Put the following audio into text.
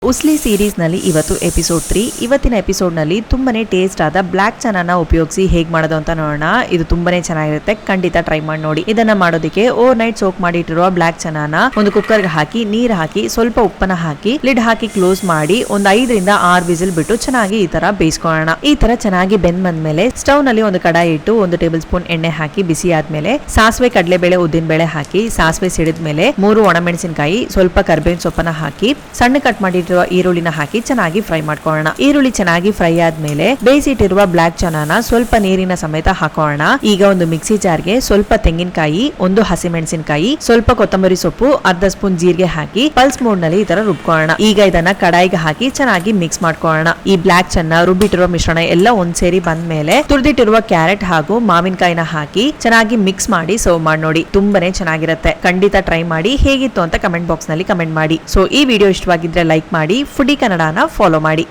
ಉಸ್ಲಿ series ನಲ್ಲಿ ಇವತ್ತು episode 3. ಇವತ್ತಿನ ಎಪಿಸೋಡ್ ನಲ್ಲಿ ತುಂಬಾನೇ ಟೇಸ್ಟ್ ಆದ ಬ್ಲಾಕ್ ಚನಾನ ಉಪಯೋಗಿಸಿ ಹೇಗ್ ಮಾಡೋದು ಅಂತ ನೋಡೋಣ. ಇದು ತುಂಬಾನೇ ಚೆನ್ನಾಗಿರುತ್ತೆ, ಖಂಡಿತ ಟ್ರೈ ಮಾಡಿ ನೋಡಿ. ಇದನ್ನ ಮಾಡೋದಕ್ಕೆ ಓವರ್ ನೈಟ್ ಸೋಕ್ ಮಾಡಿಟ್ಟಿರುವ ಬ್ಲಾಕ್ ಚನಾನ ಒಂದು ಕುಕ್ಕರ್ ಗೆ ಹಾಕಿ ನೀರ್ ಹಾಕಿ ಸ್ವಲ್ಪ ಉಪ್ಪನ್ನ ಹಾಕಿ ಲಿಡ್ ಹಾಕಿ ಕ್ಲೋಸ್ ಮಾಡಿ ಒಂದು 5 ರಿಂದ 6 ವಿಸಿಲ್ ಬಿಟ್ಟು ಚೆನ್ನಾಗಿ ಈ ತರ ಬೇಯಿಸ್ಕೊಳ್ಳೋಣ. ಈ ತರ ಚೆನ್ನಾಗಿ ಬೆಂದ್ ಬಂದ್ಮೇಲೆ ಸ್ಟವ್ ನಲ್ಲಿ ಒಂದು ಕಡಾಯಿ ಇಟ್ಟು 1 ಟೇಬಲ್ ಸ್ಪೂನ್ ಎಣ್ಣೆ ಹಾಕಿ ಬಿಸಿ ಆದ್ಮೇಲೆ ಸಾಸಿವೆ, ಕಡಲೆಬೇಳೆ, ಉದ್ದಿನ ಬೇಳೆ ಹಾಕಿ ಸಾಸಿವೆ ಸಿಡಿದ್ಮೇಲೆ 3 ಒಣಮೆಣಸಿನಕಾಯಿ, ಸ್ವಲ್ಪ ಕರಿಬೇವಿನ ಸೊಪ್ಪನ್ನ ಹಾಕಿ ಸಣ್ಣ ಕಟ್ ಮಾಡಿ ಈರುಳ್ಳಿನ ಹಾಕಿ ಚೆನ್ನಾಗಿ ಫ್ರೈ ಮಾಡ್ಕೊಳ್ಳೋಣ. ಈರುಳ್ಳಿ ಚೆನ್ನಾಗಿ ಫ್ರೈ ಆದ್ಮೇಲೆ ಬೇಯಿಸಿಟ್ಟಿರುವ ಬ್ಲಾಕ್ ಚನಾನ ಸ್ವಲ್ಪ ನೀರಿನ ಸಮೇತ ಹಾಕೋಣ. ಈಗ ಒಂದು ಮಿಕ್ಸಿ ಜಾರ್ಗೆ ಸ್ವಲ್ಪ ತೆಂಗಿನಕಾಯಿ, 1 ಹಸಿಮೆಣಸಿನಕಾಯಿ, ಸ್ವಲ್ಪ ಕೊತ್ತಂಬರಿ ಸೊಪ್ಪು, ಅರ್ಧ ಸ್ಪೂನ್ ಜೀರಿಗೆ ಹಾಕಿ ಪಲ್ಸ್ ಮೋಡ್ ನಲ್ಲಿ ಈ ತರ ರುಬ್ಕೊಳ್ಳೋಣ. ಈಗ ಇದನ್ನ ಕಡಾಯಿಗೆ ಹಾಕಿ ಚೆನ್ನಾಗಿ ಮಿಕ್ಸ್ ಮಾಡ್ಕೊಳ್ಳೋಣ. ಈ ಬ್ಲಾಕ್ ಚನ್ನ ರುಬ್ಬಿಟ್ಟಿರುವ ಮಿಶ್ರಣ ಎಲ್ಲ ಒಂದ್ ಸೇರಿ ಬಂದ್ಮೇಲೆ ತುರಿದಿಟ್ಟಿರುವ ಕ್ಯಾರೆಟ್ ಹಾಗೂ ಮಾವಿನಕಾಯಿನ ಹಾಕಿ ಚೆನ್ನಾಗಿ ಮಿಕ್ಸ್ ಮಾಡಿ ಸರ್ವ್ ಮಾಡಿ ನೋಡಿ. ತುಂಬಾನೇ ಚೆನ್ನಾಗಿರುತ್ತೆ, ಖಂಡಿತ ಟ್ರೈ ಮಾಡಿ. ಹೇಗಿತ್ತು ಅಂತ ಕಮೆಂಟ್ ಬಾಕ್ಸ್ ನಲ್ಲಿ ಕಮೆಂಟ್ ಮಾಡಿ. ಸೊ ಈ ವಿಡಿಯೋ ಇಷ್ಟವಾಗಿದ್ರೆ ಲೈಕ್ ಮಾಡಿ. ಫುಡಿ ಕನ್ನಡನ ಫಾಲೋ ಮಾಡಿ.